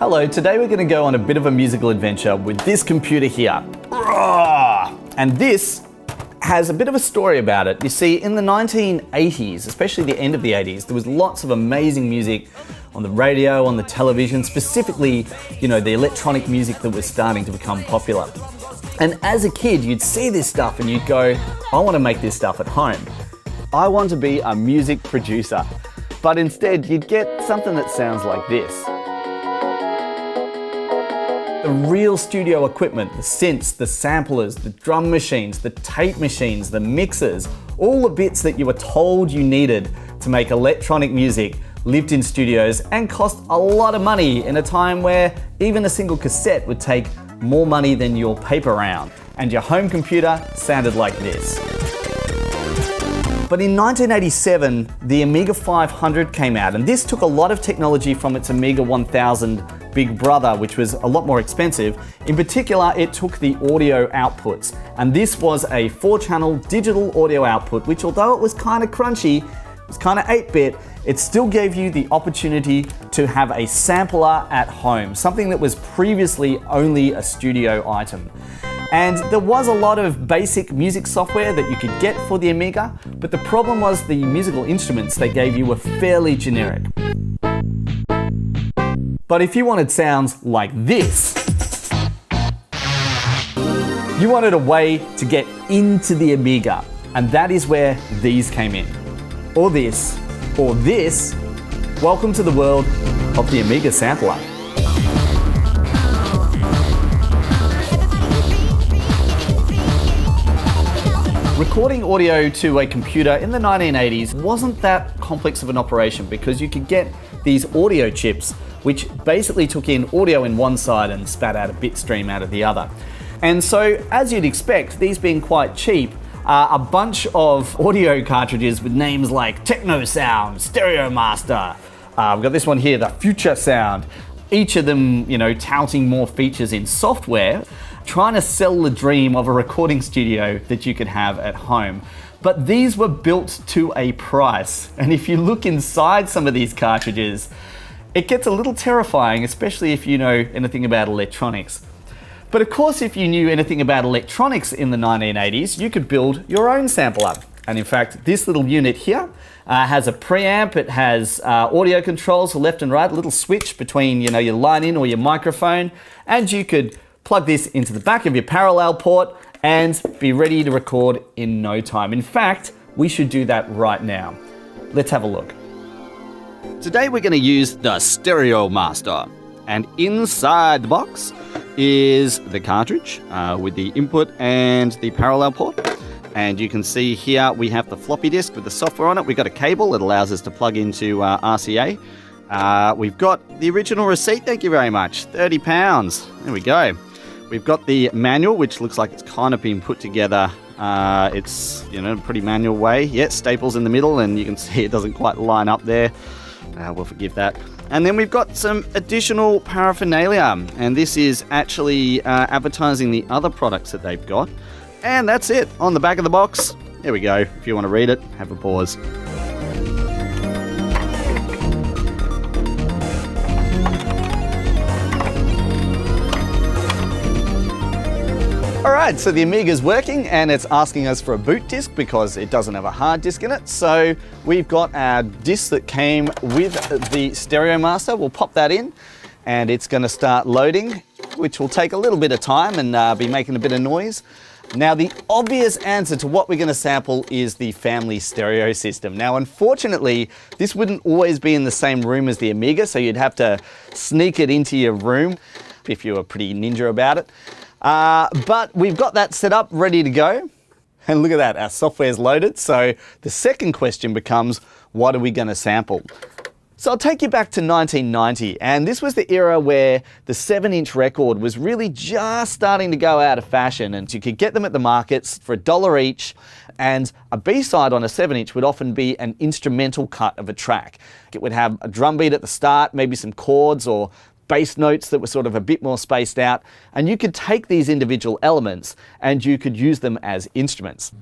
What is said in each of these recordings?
Hello, today we're going to go on a bit of a musical adventure with this computer here. And this has a bit of a story about it. You see, in the 1980s, especially the end of the 80s, there was lots of amazing music on the radio, on the television, specifically, the electronic music that was starting to become popular. And as a kid, you'd see this stuff and you'd go, I want to make this stuff at home. I want to be a music producer. But instead, you'd get something that sounds like this. The real studio equipment, the synths, the samplers, the drum machines, the tape machines, the mixers, all the bits that you were told you needed to make electronic music lived in studios and cost a lot of money in a time where even a single cassette would take more money than your paper round. And your home computer sounded like this. But in 1987, the Amiga 500 came out, and this took a lot of technology from its Amiga 1000 big brother, which was a lot more expensive. In particular, it took the audio outputs, and this was a 4-channel digital audio output, which although it was kind of crunchy, it was kind of 8-bit, it still gave you the opportunity to have a sampler at home, something that was previously only a studio item. And there was a lot of basic music software that you could get for the Amiga, but the problem was the musical instruments they gave you were fairly generic. But if you wanted sounds like this, you wanted a way to get into the Amiga, and that is where these came in. Or this, or this. Welcome to the world of the Amiga sampler. Recording audio to a computer in the 1980s wasn't that complex of an operation because you could get these audio chips which basically took in audio in one side and spat out a bit stream out of the other. And so, as you'd expect, these being quite cheap, a bunch of audio cartridges with names like Techno Sound, Stereo Master, we've got this one here, the Future Sound, each of them, touting more features in software, trying to sell the dream of a recording studio that you could have at home. But these were built to a price. And if you look inside some of these cartridges, it gets a little terrifying, especially if you know anything about electronics. But of course, if you knew anything about electronics in the 1980s, you could build your own sampler. And in fact, this little unit here has a preamp, it has audio controls for left and right, a little switch between your line in or your microphone, and you could plug this into the back of your parallel port and be ready to record in no time. In fact, we should do that right now. Let's have a look. Today we're going to use the Stereo Master, and inside the box is the cartridge with the input and the parallel port. And you can see here we have the floppy disk with the software on it. We've got a cable that allows us to plug into RCA. We've got the original receipt, thank you very much, £30. There we go. We've got the manual, which looks like it's kind of been put together. It's, a pretty manual way. Yeah, staples in the middle, and you can see it doesn't quite line up there. We'll forgive that. And then we've got some additional paraphernalia, and this is actually advertising the other products that they've got. And that's it on the back of the box. There we go. If you want to read it, have a pause. Alright, so the Amiga's working and it's asking us for a boot disk because it doesn't have a hard disk in it. So we've got our disk that came with the Stereo Master. We'll pop that in and it's going to start loading, which will take a little bit of time and be making a bit of noise. Now, the obvious answer to what we're going to sample is the family stereo system. Now, unfortunately, this wouldn't always be in the same room as the Amiga, so you'd have to sneak it into your room if you were pretty ninja about it. But we've got that set up, ready to go. And look at that, our software's loaded. So the second question becomes, what are we going to sample? So I'll take you back to 1990, and this was the era where the 7-inch record was really just starting to go out of fashion, and you could get them at the markets for $1 each, and a B-side on a 7-inch would often be an instrumental cut of a track. It would have a drum beat at the start, maybe some chords or bass notes that were sort of a bit more spaced out, and you could take these individual elements and you could use them as instruments.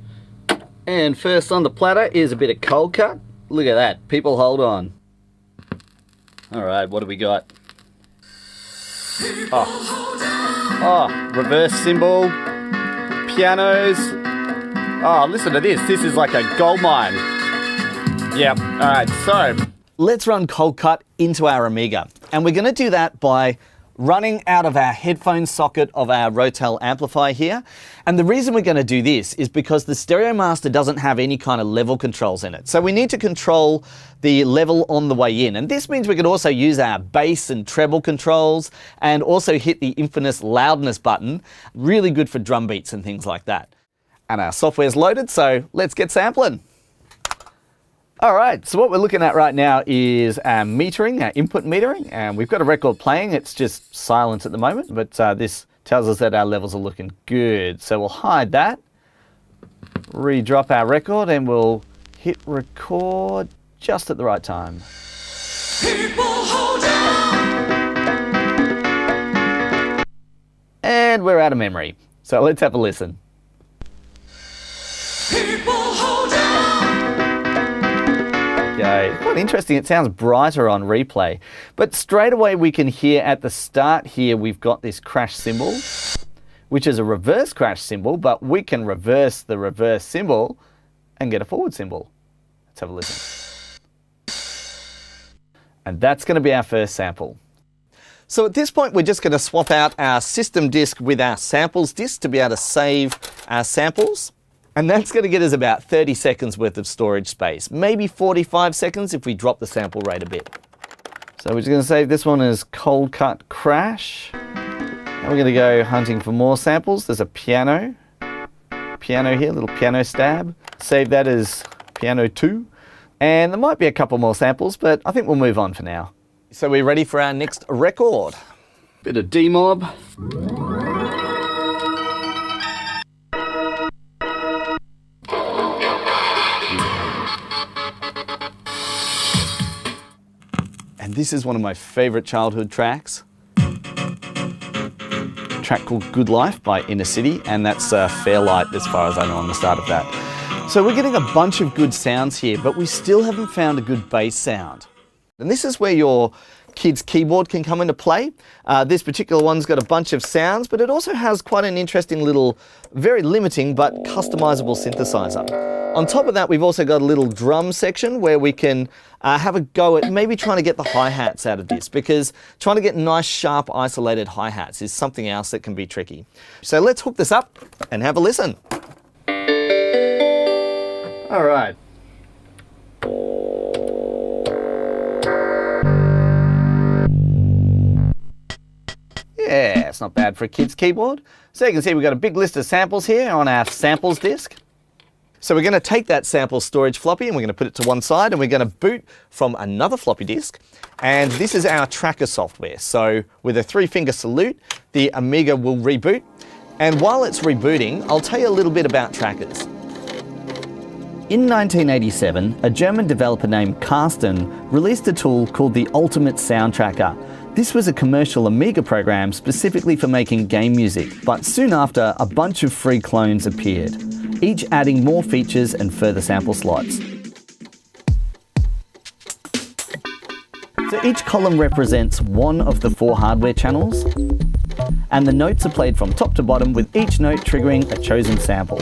And first on the platter is a bit of cold cut. Look at that, people hold on. All right, what do we got? Oh, reverse cymbal, pianos. Oh, listen to this. This is like a gold mine. Yep. All right, so let's run Cold Cut into our Amiga. And we're going to do that by running out of our headphone socket of our Rotel amplifier here. And the reason we're going to do this is because the Stereo Master doesn't have any kind of level controls in it. So we need to control the level on the way in. And this means we can also use our bass and treble controls and also hit the infamous loudness button. Really good for drum beats and things like that. And our software's loaded, so let's get sampling. All right, so what we're looking at right now is our metering, our input metering, and we've got a record playing. It's just silent at the moment, but this tells us that our levels are looking good. So we'll hide that, re-drop our record, and we'll hit record just at the right time. People hold on. And we're out of memory. So let's have a listen. People hold on. Okay, quite interesting. It sounds brighter on replay. But straight away we can hear at the start here we've got this crash cymbal, which is a reverse crash cymbal, but we can reverse the reverse cymbal and get a forward cymbal. Let's have a listen. And that's going to be our first sample. So at this point we're just going to swap out our system disk with our samples disk to be able to save our samples. And that's going to get us about 30 seconds worth of storage space, maybe 45 seconds if we drop the sample rate a bit. So we're just going to save this one as Cold Cut Crash. And we're going to go hunting for more samples. There's a piano here, little piano stab. Save that as piano 2. And there might be a couple more samples, but I think we'll move on for now. So we're ready for our next record. Bit of D-Mob. And this is one of my favorite childhood tracks. A track called Good Life by Inner City, and that's Fairlight as far as I know on the start of that. So we're getting a bunch of good sounds here, but we still haven't found a good bass sound. And this is where your kid's keyboard can come into play. This particular one's got a bunch of sounds, but it also has quite an interesting little, very limiting but customizable synthesizer. On top of that, we've also got a little drum section where we can have a go at maybe trying to get the hi-hats out of this, because trying to get nice, sharp, isolated hi-hats is something else that can be tricky. So let's hook this up and have a listen. All right. Yeah, it's not bad for a kid's keyboard. So you can see we've got a big list of samples here on our samples disk. So we're going to take that sample storage floppy and we're going to put it to one side, and we're going to boot from another floppy disk. And this is our tracker software. So with a 3-finger salute, the Amiga will reboot. And while it's rebooting, I'll tell you a little bit about trackers. In 1987, a German developer named Carsten released a tool called the Ultimate Sound Tracker. This was a commercial Amiga program specifically for making game music, but soon after, a bunch of free clones appeared, each adding more features and further sample slots. So each column represents one of the 4 hardware channels, and the notes are played from top to bottom with each note triggering a chosen sample.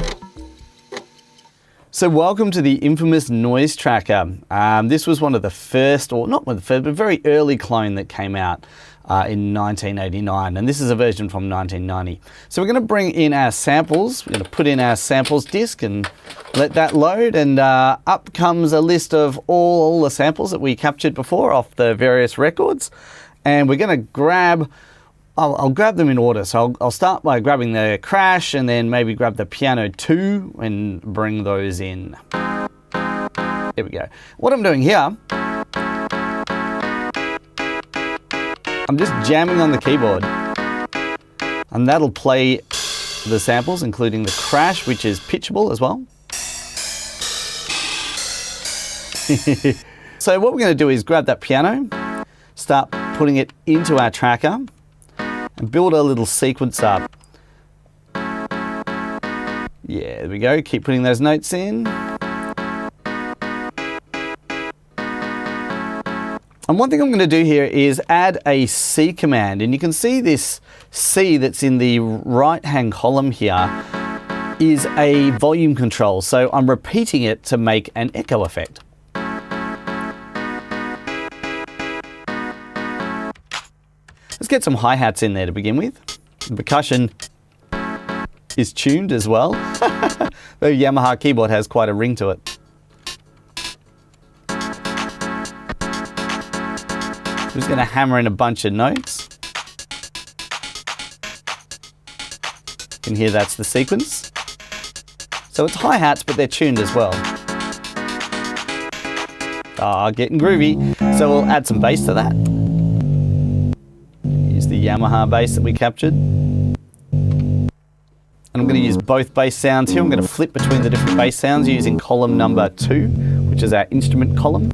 So welcome to the infamous Noise Tracker. This was one of the first, or not one of the first, but very early clone that came out in 1989, and this is a version from 1990. So we're going to bring in our samples. We're going to put in our samples disk and let that load, and up comes a list of all the samples that we captured before off the various records. And we're going to grab, I'll grab them in order. So I'll start by grabbing the Crash and then maybe grab the Piano 2 and bring those in. There we go. What I'm doing here, I'm just jamming on the keyboard, and that'll play the samples, including the Crash, which is pitchable as well. So what we're going to do is grab that piano, start putting it into our tracker, and build a little sequence up. Yeah, there we go. Keep putting those notes in. And one thing I'm going to do here is add a C command, and you can see this C that's in the right-hand column here is a volume control. So I'm repeating it to make an echo effect. Let's get some hi-hats in there to begin with. The percussion is tuned as well. The Yamaha keyboard has quite a ring to it. I'm just going to hammer in a bunch of notes. You can hear that's the sequence. So it's hi-hats, but they're tuned as well. Ah, getting groovy. So we'll add some bass to that. Use the Yamaha bass that we captured. And I'm going to use both bass sounds here. I'm going to flip between the different bass sounds using column number 2, which is our instrument column.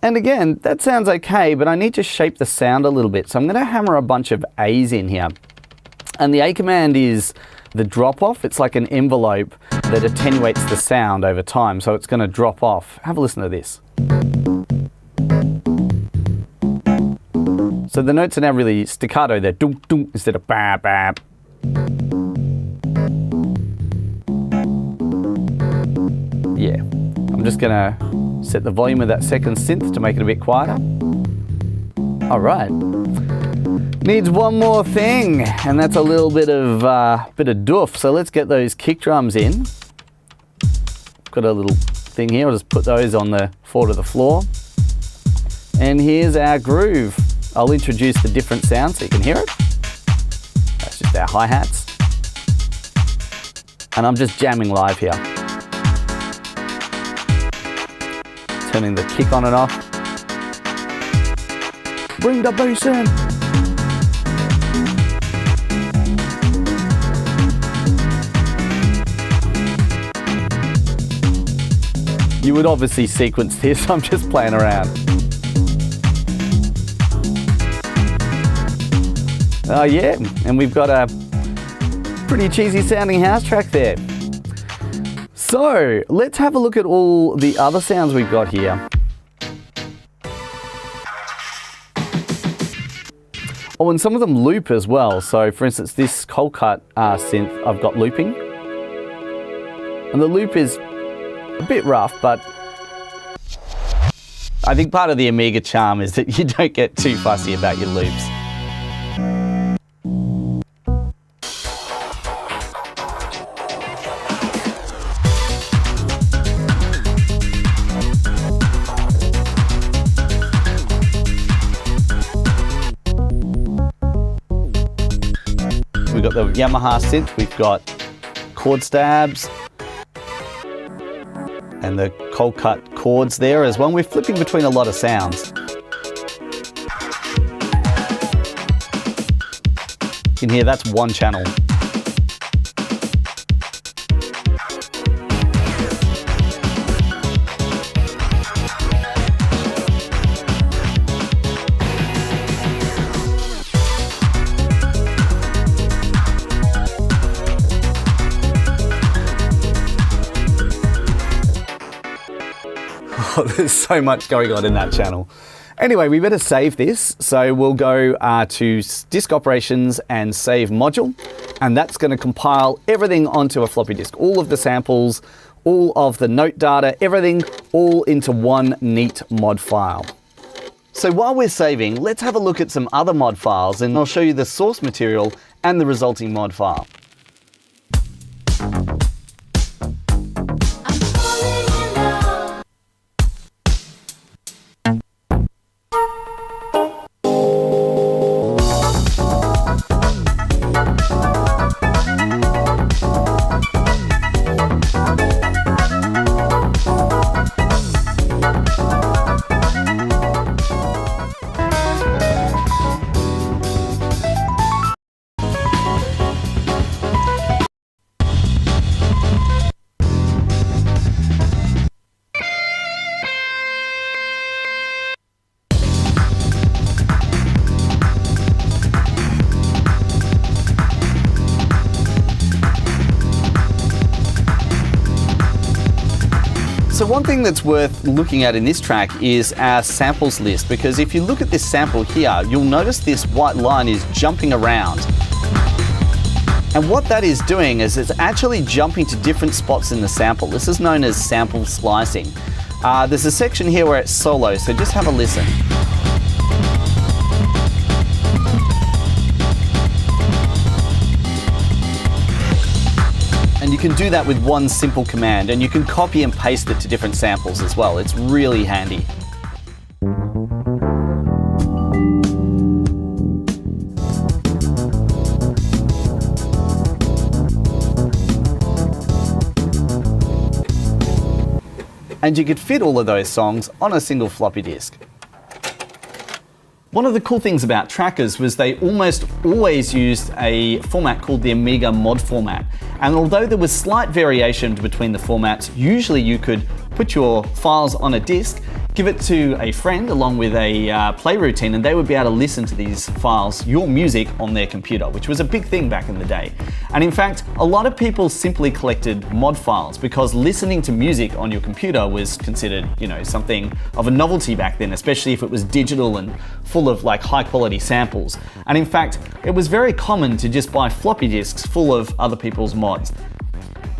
And again, that sounds okay, but I need to shape the sound a little bit. So I'm going to hammer a bunch of A's in here. And the A command is the drop off. It's like an envelope that attenuates the sound over time. So it's going to drop off. Have a listen to this. So the notes are now really staccato. They're dunk dunk instead of ba ba. Yeah, I'm just gonna set the volume of that second synth to make it a bit quieter. All right. Needs one more thing, and that's a little bit of doof. So let's get those kick drums in. Got a little thing here. I'll just put those on the floor to the floor. And here's our groove. I'll introduce the different sounds so you can hear it. That's just our hi-hats. And I'm just jamming live here. Turning the kick on and off. Bring the bass in. You would obviously sequence this, I'm just playing around. Oh yeah, and we've got a pretty cheesy sounding house track there. So let's have a look at all the other sounds we've got here. Oh, and some of them loop as well. So for instance, this Coldcut synth, I've got looping. And the loop is a bit rough, but I think part of the Amiga charm is that you don't get too fussy about your loops. We've got the Yamaha synth, we've got chord stabs, and the Coldcut chords there as well. We're flipping between a lot of sounds. You can hear that's one channel. Oh, there's so much going on in that channel. Anyway, we better save this. So we'll go to disk operations and save module. And that's going to compile everything onto a floppy disk. All of the samples, all of the note data, everything all into one neat mod file. So while we're saving, let's have a look at some other mod files and I'll show you the source material and the resulting mod file. one thing that's worth looking at in this track is our samples list, because if you look at this sample here, you'll notice this white line is jumping around. And what that is doing is it's actually jumping to different spots in the sample. This is known as sample splicing. There's a section here where it's solo, so just have a listen. And you can do that with one simple command, and you can copy and paste it to different samples as well. It's really handy. And you could fit all of those songs on a single floppy disk. One of the cool things about trackers was they almost always used a format called the Amiga mod format. And although there was slight variation between the formats, usually you could put your files on a disk, give it to a friend along with a play routine, and they would be able to listen to these files, your music, on their computer, which was a big thing back in the day. And in fact, a lot of people simply collected mod files because listening to music on your computer was considered, something of a novelty back then, especially if it was digital and full of like high quality samples. And in fact, it was very common to just buy floppy disks full of other people's mods.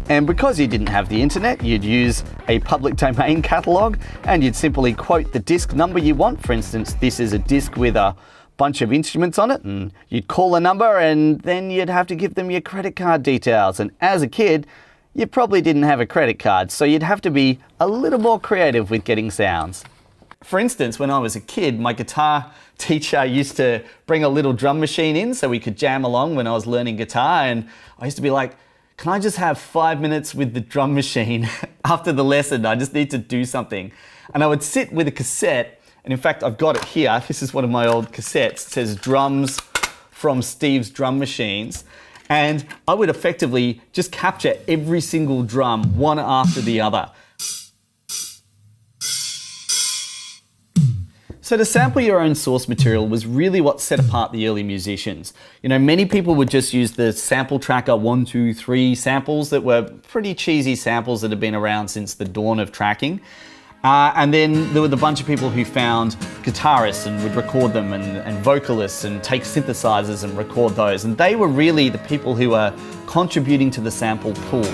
And because you didn't have the internet, you'd use a public domain catalog and you'd simply quote the disc number you want. For instance, this is a disc with a bunch of instruments on it, and you'd call a number and then you'd have to give them your credit card details. And as a kid, you probably didn't have a credit card, so you'd have to be a little more creative with getting sounds. For instance, when I was a kid, my guitar teacher used to bring a little drum machine in so we could jam along when I was learning guitar, and I used to be like, can I just have 5 minutes with the drum machine after the lesson? I just need to do something. And I would sit with a cassette, and in fact, I've got it here. This is one of my old cassettes. It says drums from Steve's Drum Machines. And I would effectively just capture every single drum, one after the other. So to sample your own source material was really what set apart the early musicians. Many people would just use the sample tracker 1, 2, 3 samples that were pretty cheesy samples that had been around since the dawn of tracking. And then there were the bunch of people who found guitarists and would record them, and vocalists, and take synthesizers and record those. And they were really the people who were contributing to the sample pool.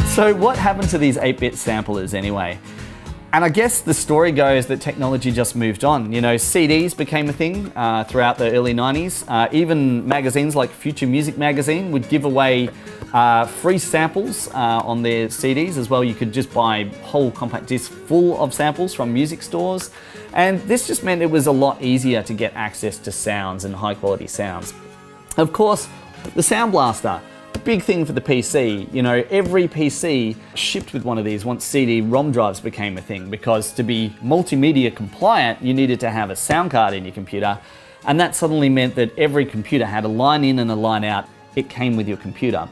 So what happened to these 8-bit samplers anyway? And I guess the story goes that technology just moved on. CDs became a thing throughout the early 90s. Even magazines like Future Music Magazine would give away free samples on their CDs as well. You could just buy whole compact discs full of samples from music stores. And this just meant it was a lot easier to get access to sounds and high quality sounds. Of course, the Sound Blaster. Big thing for the PC. Every PC shipped with one of these once CD-ROM drives became a thing, because to be multimedia compliant, you needed to have a sound card in your computer, and that suddenly meant that every computer had a line in and a line out. It came with your computer.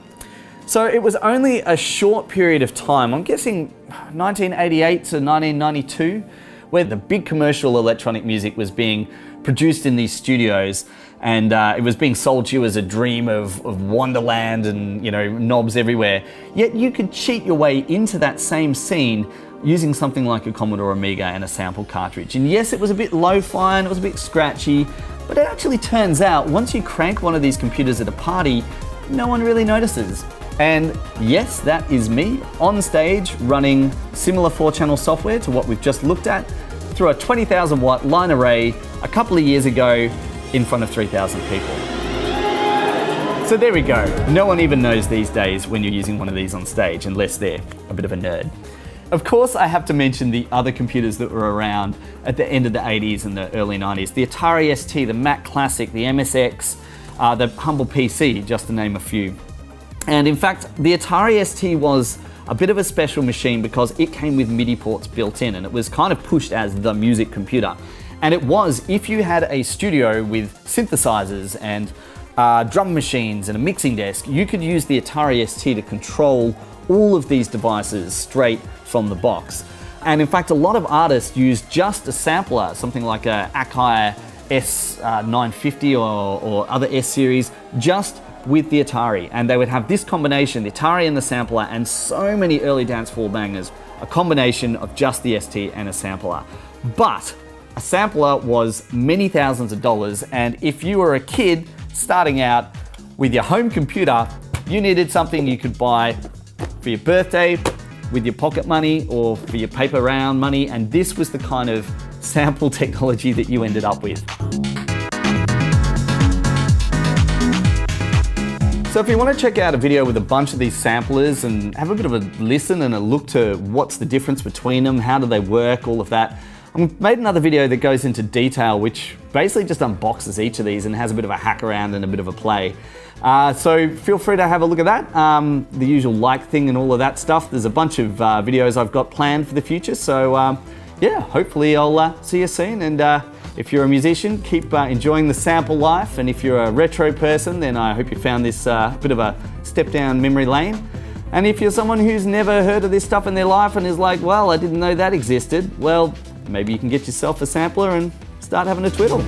So it was only a short period of time, I'm guessing 1988 to 1992, where the big commercial electronic music was being produced in these studios, and it was being sold to you as a dream of wonderland and knobs everywhere. Yet you could cheat your way into that same scene using something like a Commodore Amiga and a sample cartridge. And yes, it was a bit lo-fi and it was a bit scratchy, but it actually turns out once you crank one of these computers at a party, no one really notices. And yes, that is me on stage running similar 4-channel software to what we've just looked at through a 20,000 watt line array a couple of years ago in front of 3,000 people. So there we go. No one even knows these days when you're using one of these on stage, unless they're a bit of a nerd. Of course, I have to mention the other computers that were around at the end of the 80s and the early 90s. The Atari ST, the Mac Classic, the MSX, the Humble PC, just to name a few. And in fact, the Atari ST was a bit of a special machine because it came with MIDI ports built in, and it was kind of pushed as the music computer. And it was, if you had a studio with synthesizers and drum machines and a mixing desk, you could use the Atari ST to control all of these devices straight from the box. And in fact, a lot of artists use just a sampler, something like a Akai S950 or other S series, just with the Atari, and they would have this combination, the Atari and the sampler, and so many early dance floor bangers, a combination of just the ST and a sampler. But a sampler was many thousands of dollars, and if you were a kid starting out with your home computer, you needed something you could buy for your birthday, with your pocket money, or for your paper round money, and this was the kind of sample technology that you ended up with. So if you want to check out a video with a bunch of these samplers and have a bit of a listen and a look to what's the difference between them, how do they work, all of that, I've made another video that goes into detail, which basically just unboxes each of these and has a bit of a hack around and a bit of a play. So feel free to have a look at that. The usual like thing and all of that stuff. There's a bunch of videos I've got planned for the future. So yeah, hopefully I'll see you soon. And if you're a musician, keep enjoying the sample life. And if you're a retro person, then I hope you found this bit of a step down memory lane. And if you're someone who's never heard of this stuff in their life and is like, well, I didn't know that existed, well, maybe you can get yourself a sampler and start having a twiddle.